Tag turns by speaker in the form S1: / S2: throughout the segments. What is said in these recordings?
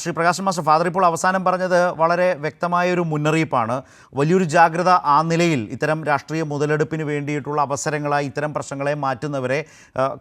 S1: Shri Prakash master, father ഇപ്പോൾ അവസാനം പറഞ്ഞത് വളരെ വ്യക്തമായൊരു മുന്നറിയിപ്പാണ്. വലിയൊരു ജാഗ്രത ആ നിലയിൽ ഇത്തരം രാഷ്ട്രീയ മുതലെടുപ്പിന് വേണ്ടിയിട്ടുള്ള അവസരങ്ങളായി ഇത്തരം പ്രശ്നങ്ങളെ മാറ്റുന്നവരെ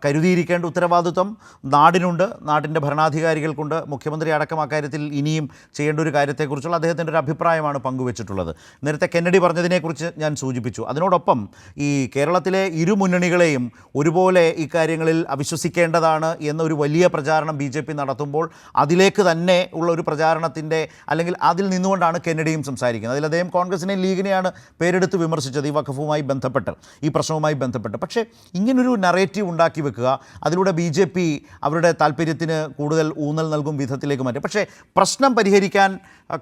S1: കരുതിയിരിക്കേണ്ട ഉത്തരവാദിത്വം നാടിനുണ്ട്, നാടിൻ്റെ ഭരണാധികാരികൾക്കുണ്ട്. മുഖ്യമന്ത്രി അടക്കം അക്കാര്യത്തിൽ ഇനിയും ചെയ്യേണ്ട ഒരു കാര്യത്തെക്കുറിച്ചുള്ള അദ്ദേഹത്തിൻ്റെ ഒരു അഭിപ്രായമാണ് പങ്കുവച്ചിട്ടുള്ളത്. നേരത്തെ കെന്നഡി പറഞ്ഞതിനെക്കുറിച്ച് ഞാൻ സൂചിപ്പിച്ചു. അതിനോടൊപ്പം ഈ കേരളത്തിലെ ഇരു മുന്നണികളെയും ഒരുപോലെ ഇക്കാര്യങ്ങളിൽ അവിശ്വസിക്കേണ്ടതാണ് എന്നൊരു വലിയ പ്രചാരണം BJP നടത്തുമ്പോൾ അതിലേക്ക് തന്നെ ഉള്ള ഒരു പ്രചാരണത്തിൻ്റെ അല്ലെങ്കിൽ അതിൽ നിന്നുകൊണ്ടാണ് കെന്നഡിയും സംസാരിക്കുന്നത്. അതിൽ അദ്ദേഹം കോൺഗ്രസിനെയും ലീഗിനെയാണ് പേരെടുത്ത് വിമർശിച്ചത് ഈ വഖഫുമായി ബന്ധപ്പെട്ട്, ഈ പ്രശ്നവുമായി ബന്ധപ്പെട്ട്. പക്ഷേ ഇങ്ങനൊരു നറേറ്റീവ് ഉണ്ടാക്കി വെക്കുക, അതിലൂടെ BJP അവരുടെ താല്പര്യത്തിന് കൂടുതൽ ഊന്നൽ നൽകും വിധത്തിലേക്ക് മാറ്റും. പക്ഷേ പ്രശ്നം പരിഹരിക്കാൻ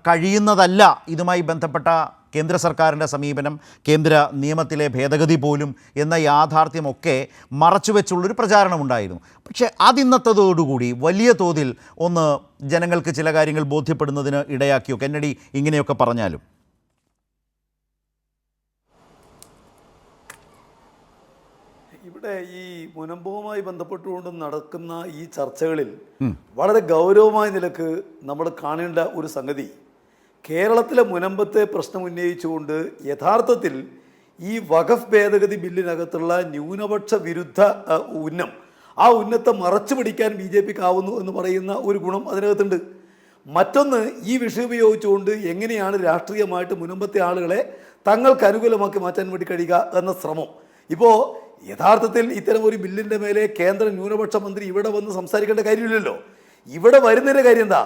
S1: കഴിയുന്നതല്ല ഇതുമായി ബന്ധപ്പെട്ട കേന്ദ്ര സർക്കാരിൻ്റെ സമീപനം, കേന്ദ്ര നിയമത്തിലെ ഭേദഗതി പോലും എന്ന യാഥാർത്ഥ്യമൊക്കെ മറച്ചുവെച്ചുള്ളൊരു പ്രചാരണമുണ്ടായിരുന്നു. പക്ഷേ അതിന്നത്തതോടുകൂടി വലിയ തോതിൽ ഒന്ന് ജനങ്ങൾക്ക് ചില കാര്യങ്ങൾ ബോധ്യപ്പെടുന്നതിന് ഇടയാക്കിയോ? കെന്നഡി ഇങ്ങനെയൊക്കെ പറഞ്ഞാലും
S2: ഇവിടെ ഈ മുനമ്പവുമായി ബന്ധപ്പെട്ടുകൊണ്ട് നടക്കുന്ന ഈ ചർച്ചകളിൽ വളരെ ഗൗരവമായ നിലക്ക് നമ്മൾ കാണേണ്ട ഒരു സംഗതി, കേരളത്തിലെ മുനമ്പത്തെ പ്രശ്നം ഉന്നയിച്ചുകൊണ്ട് യഥാർത്ഥത്തിൽ ഈ വഖഫ് ഭേദഗതി ബില്ലിനകത്തുള്ള ന്യൂനപക്ഷ വിരുദ്ധ ഉന്നം, ആ ഉന്നത്തെ മറച്ചു പിടിക്കാൻ BJPക്കാവുന്നു എന്ന് പറയുന്ന ഒരു ഗുണം അതിനകത്തുണ്ട്. മറ്റൊന്ന്, ഈ വിഷയം ഉപയോഗിച്ചുകൊണ്ട് എങ്ങനെയാണ് രാഷ്ട്രീയമായിട്ട് മുനമ്പത്തെ ആളുകളെ തങ്ങൾക്ക് അനുകൂലമാക്കി മാറ്റാൻ വേണ്ടി കഴിയുക എന്ന ശ്രമം. ഇപ്പോൾ യഥാർത്ഥത്തിൽ ഇത്തരം ഒരു ബില്ലിൻ്റെ മേലെ കേന്ദ്ര ന്യൂനപക്ഷ മന്ത്രി ഇവിടെ വന്ന് സംസാരിക്കേണ്ട കാര്യമില്ലല്ലോ. ഇവിടെ വരുന്നതിൻ്റെ കാര്യം എന്താ?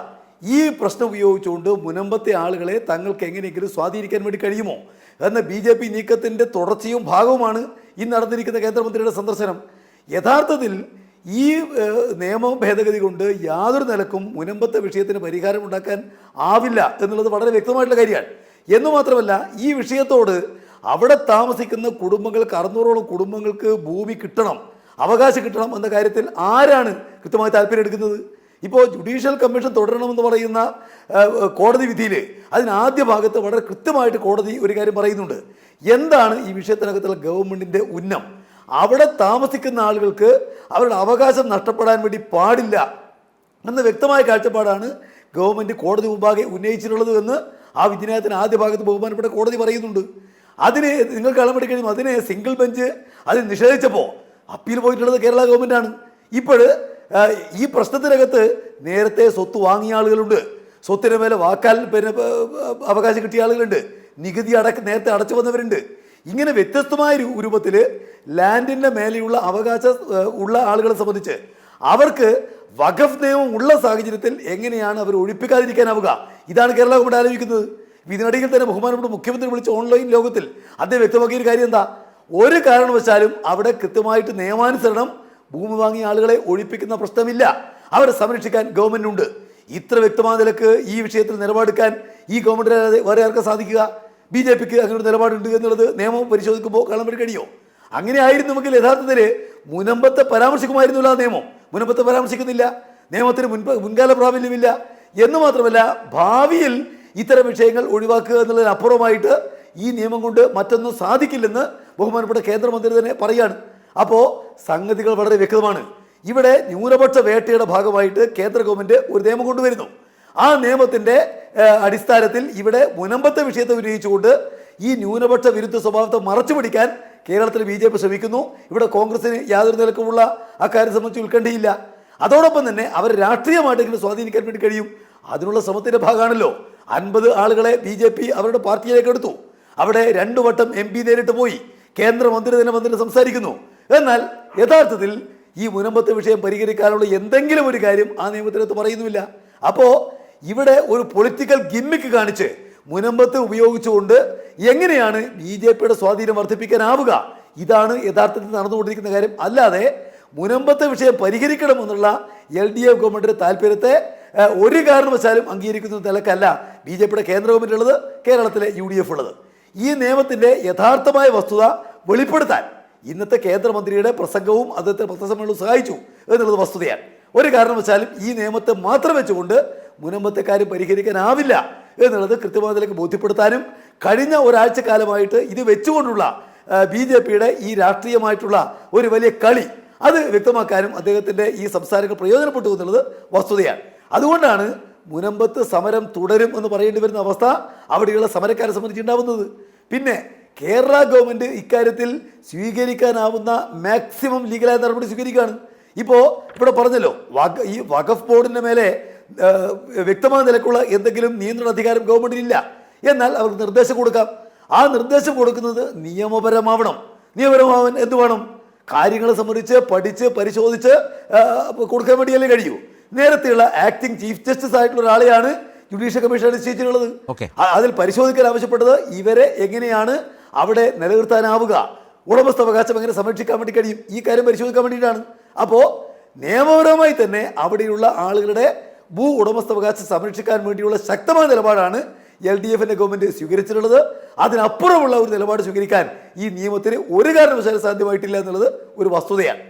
S2: ഈ പ്രശ്നം ഉപയോഗിച്ചുകൊണ്ട് മുനമ്പത്തെ ആളുകളെ തങ്ങൾക്ക് എങ്ങനെയെങ്കിലും സ്വാധീനിക്കാൻ വേണ്ടി കഴിയുമോ എന്ന BJP നീക്കത്തിൻ്റെ തുടർച്ചയും ഭാഗവുമാണ് ഈ നടന്നിരിക്കുന്ന കേന്ദ്രമന്ത്രിയുടെ സന്ദർശനം. യഥാർത്ഥത്തിൽ ഈ നിയമ ഭേദഗതി കൊണ്ട് യാതൊരു നിലക്കും മുനമ്പത്തെ വിഷയത്തിന് പരിഹാരം ഉണ്ടാക്കാൻ ആവില്ല എന്നുള്ളത് വളരെ വ്യക്തമായിട്ടുള്ള കാര്യമാണ്. എന്നു മാത്രമല്ല, ഈ വിഷയത്തോട് അവിടെ താമസിക്കുന്ന കുടുംബങ്ങൾക്ക് 600ഓളം കുടുംബങ്ങൾക്ക് ഭൂമി കിട്ടണം, അവകാശം കിട്ടണം എന്ന കാര്യത്തിൽ ആരാണ് കൃത്യമായി താല്പര്യം എടുക്കുന്നത്? ഇപ്പോൾ ജുഡീഷ്യൽ കമ്മീഷൻ തുടരണമെന്ന് പറയുന്ന കോടതി വിധിയിൽ അതിനാദ്യ ഭാഗത്ത് വളരെ കൃത്യമായിട്ട് കോടതി ഒരു കാര്യം പറയുന്നുണ്ട്. എന്താണ് ഈ വിഷയത്തിനകത്തുള്ള ഗവൺമെൻറ്റിൻ്റെ ഉന്നം? അവിടെ താമസിക്കുന്ന ആളുകൾക്ക് അവരുടെ അവകാശം നഷ്ടപ്പെടാൻ വേണ്ടി പാടില്ല എന്ന വ്യക്തമായ കാഴ്ചപ്പാടാണ് ഗവൺമെൻറ് കോടതി മുമ്പാകെ ഉന്നയിച്ചിട്ടുള്ളത് എന്ന് ആ വിധിന്യായത്തിന് ആദ്യ ഭാഗത്ത് ബഹുമാനപ്പെട്ട കോടതി പറയുന്നുണ്ട്. അതിന് നിങ്ങൾക്ക് കളമെടുക്കാൻ കഴിയും. അതിനെ സിംഗിൾ ബെഞ്ച് അതിന് നിഷേധിച്ചപ്പോൾ അപ്പീൽ പോയിട്ടുള്ളത് കേരള ഗവൺമെൻറ്റാണ്. ഇപ്പോൾ ഈ പ്രശ്നത്തിനകത്ത് നേരത്തെ സ്വത്ത് വാങ്ങിയ ആളുകളുണ്ട്, സ്വത്തിന് മേലെ വാക്കാൽ അവകാശം കിട്ടിയ ആളുകളുണ്ട്, നികുതി നേരത്തെ അടച്ചു വന്നവരുണ്ട്. ഇങ്ങനെ വ്യത്യസ്തമായ രൂപത്തിൽ ലാൻഡിൻ്റെ മേലെയുള്ള അവകാശം ഉള്ള ആളുകളെ സംബന്ധിച്ച് അവർക്ക് വഖഫ് നിയമം ഉള്ള സാഹചര്യത്തിൽ എങ്ങനെയാണ് അവർ ഒഴിപ്പിക്കാതിരിക്കാനാവുക? ഇതാണ് കേരള ഗവൺമെൻറ് ആലോചിക്കുന്നത്. ഇതിനിടയിൽ തന്നെ ബഹുമാനപ്പെട്ട മുഖ്യമന്ത്രി വിളിച്ച ഓൺലൈൻ ലോകത്തിൽ അദ്ദേഹം വ്യക്തമാക്കിയൊരു കാര്യം എന്താ? ഒരു കാരണവശാലും അവിടെ കൃത്യമായിട്ട് നിയമാനുസരണം ഭൂമി വാങ്ങിയ ആളുകളെ ഒഴിപ്പിക്കുന്ന പ്രശ്നമില്ല, അവരെ സംരക്ഷിക്കാൻ ഗവൺമെൻറ്റുണ്ട്. ഇത്ര വ്യക്തമായ നിലക്ക് ഈ വിഷയത്തിൽ നിലപാടെടുക്കാൻ ഈ ഗവൺമെൻറ് വേറെ ആർക്കും സാധിക്കുക? BJPക്ക് അങ്ങനെ ഒരു നിലപാടുണ്ട് എന്നുള്ളത് നിയമം പരിശോധിക്കുമ്പോൾ കാണാൻ വേണ്ടി കഴിയുമോ? അങ്ങനെ ആയിരുന്നുവെങ്കിൽ യഥാർത്ഥത്തിൽ മുനമ്പത്തെ പരാമർശിക്കുമായിരുന്നില്ല. നിയമം മുനമ്പത്തെ പരാമർശിക്കുന്നില്ല, നിയമത്തിന് മുൻകാല പ്രാബല്യമില്ല. എന്ന് മാത്രമല്ല, ഭാവിയിൽ ഇത്തരം വിഷയങ്ങൾ ഒഴിവാക്കുക എന്നുള്ളതിനപ്പുറമായിട്ട് ഈ നിയമം കൊണ്ട് മറ്റൊന്നും സാധിക്കില്ലെന്ന് ബഹുമാനപ്പെട്ട കേന്ദ്രമന്ത്രി തന്നെ പറയുകയാണ്. അപ്പോൾ സംഗതികൾ വളരെ വ്യക്തമാണ്. ഇവിടെ ന്യൂനപക്ഷ വേട്ടയുടെ ഭാഗമായിട്ട് കേന്ദ്ര ഗവൺമെൻറ് ഒരു നിയമം കൊണ്ടുവരുന്നു. ആ നിയമത്തിൻ്റെ അടിസ്ഥാനത്തിൽ ഇവിടെ മുനമ്പത്തെ വിഷയത്തെ ഉന്നയിച്ചുകൊണ്ട് ഈ ന്യൂനപക്ഷ വിരുദ്ധ സ്വഭാവത്തെ മറച്ചു പിടിക്കാൻ കേരളത്തിൽ BJP ശ്രമിക്കുന്നു. ഇവിടെ കോൺഗ്രസിന് യാതൊരു നിലക്കുമുള്ള അക്കാര്യം സംബന്ധിച്ച് ഉത്കണ്ഠയില്ല. അതോടൊപ്പം തന്നെ അവർ രാഷ്ട്രീയമായിട്ട് ഇങ്ങനെ സ്വാധീനിക്കാൻ വേണ്ടി കഴിയും. അതിനുള്ള ശ്രമത്തിൻ്റെ ഭാഗമാണല്ലോ 50 ആളുകളെ BJP അവരുടെ പാർട്ടിയിലേക്ക് എടുത്തു. അവിടെ 2 വട്ടം MP നേരിട്ട് പോയി, കേന്ദ്രമന്ത്രി തന്നെ വന്നിട്ട് സംസാരിക്കുന്നു. എന്നാൽ യഥാർത്ഥത്തിൽ ഈ മുനമ്പത്തെ വിഷയം പരിഹരിക്കാനുള്ള എന്തെങ്കിലും ഒരു കാര്യം ആ നിയമത്തിനകത്ത് പറയുന്നുമില്ല. അപ്പോൾ ഇവിടെ ഒരു പൊളിറ്റിക്കൽ ഗിമ്മിക്ക് കാണിച്ച് മുനമ്പത്തെ ഉപയോഗിച്ചുകൊണ്ട് എങ്ങനെയാണ് BJPയുടെ സ്വാധീനം വർദ്ധിപ്പിക്കാനാവുക? ഇതാണ് യഥാർത്ഥത്തിൽ നടന്നുകൊണ്ടിരിക്കുന്ന കാര്യം. അല്ലാതെ മുനമ്പത്തെ വിഷയം പരിഹരിക്കണമെന്നുള്ള LDF ഗവൺമെൻറ്റിൻ്റെ താല്പര്യത്തെ ഒരു കാരണവശാലും അംഗീകരിക്കുന്ന നിലക്കല്ല BJPയുടെ കേന്ദ്ര ഗവൺമെൻറ് ഉള്ളത്, കേരളത്തിലെ UDF ഉള്ളത്. ഈ നിയമത്തിൻ്റെ യഥാർത്ഥമായ വസ്തുത വെളിപ്പെടുത്താൻ ഇന്നത്തെ കേന്ദ്രമന്ത്രിയുടെ പ്രസംഗവും അദ്ദേഹത്തെ പത്രസമ്മേളനവും സഹായിച്ചു എന്നുള്ളത് വസ്തുതയാണ്. ഒരു കാരണവശാലും ഈ നിയമത്തെ മാത്രം വെച്ചുകൊണ്ട് മുനമ്പത്തെ കാര്യം പരിഹരിക്കാനാവില്ല എന്നുള്ളത് കൃത്യമായതിലേക്ക് ബോധ്യപ്പെടുത്താനും കഴിഞ്ഞ ഒരാഴ്ചക്കാലമായിട്ട് ഇത് വെച്ചുകൊണ്ടുള്ള BJPയുടെ ഈ രാഷ്ട്രീയമായിട്ടുള്ള ഒരു വലിയ കളി അത് വ്യക്തമാക്കാനും അദ്ദേഹത്തിൻ്റെ ഈ സംസാരങ്ങൾ പ്രയോജനപ്പെട്ടു എന്നുള്ളത് വസ്തുതയാണ്. അതുകൊണ്ടാണ് മുനമ്പത്ത് സമരം തുടരും എന്ന് പറയേണ്ടി വരുന്ന അവസ്ഥ അവിടെയുള്ള സമരക്കാരെ സംബന്ധിച്ചുണ്ടാവുന്നത്. പിന്നെ കേരള ഗവൺമെൻറ് ഇക്കാര്യത്തിൽ സ്വീകരിക്കാനാവുന്ന മാക്സിമം ലീഗലായ നടപടി സ്വീകരിക്കുകയാണ്. ഇപ്പോൾ ഇവിടെ പറഞ്ഞല്ലോ, ഈ വഖഫ് ബോർഡിൻ്റെ മേലെ വ്യക്തമായ നിലക്കുള്ള എന്തെങ്കിലും നിയന്ത്രണ അധികാരം ഗവൺമെൻറ്റിനില്ല. എന്നാൽ അവർക്ക് നിർദ്ദേശം കൊടുക്കാം. ആ നിർദ്ദേശം കൊടുക്കുന്നത് നിയമപരമാവണം. നിയമപരമാവാൻ എന്ത് വേണം? കാര്യങ്ങളെ സംബന്ധിച്ച് പഠിച്ച് പരിശോധിച്ച് കൊടുക്കാൻ വേണ്ടിയല്ലേ കഴിയൂ. നേരത്തെയുള്ള ആക്ടിംഗ് ചീഫ് ജസ്റ്റിസ് ആയിട്ടുള്ള ഒരാളെയാണ് ജുഡീഷ്യൽ കമ്മീഷൻ നിശ്ചയിച്ചിട്ടുള്ളത്. അതിൽ പരിശോധിക്കാൻ ആവശ്യപ്പെട്ടത് ഇവരെ എങ്ങനെയാണ് അവിടെ നിലനിർത്താനാവുക, ഉടമസ്ഥാവകാശം എങ്ങനെ സംരക്ഷിക്കാൻ വേണ്ടി കഴിയും, ഈ കാര്യം പരിശോധിക്കാൻ വേണ്ടിയിട്ടാണ്. അപ്പോൾ നിയമപരമായി തന്നെ അവിടെയുള്ള ആളുകളുടെ ഭൂ ഉടമസ്ഥാവകാശം സംരക്ഷിക്കാൻ വേണ്ടിയുള്ള ശക്തമായ നിലപാടാണ് LDFന്റെ ഗവൺമെന്റ് സ്വീകരിച്ചിട്ടുള്ളത്. അതിനപ്പുറമുള്ള ഒരു നിലപാട് സ്വീകരിക്കാൻ ഈ നിയമത്തിന് ഒരു കാരണവശാലും സാധ്യമായിട്ടില്ല എന്നുള്ളത് ഒരു വസ്തുതയാണ്.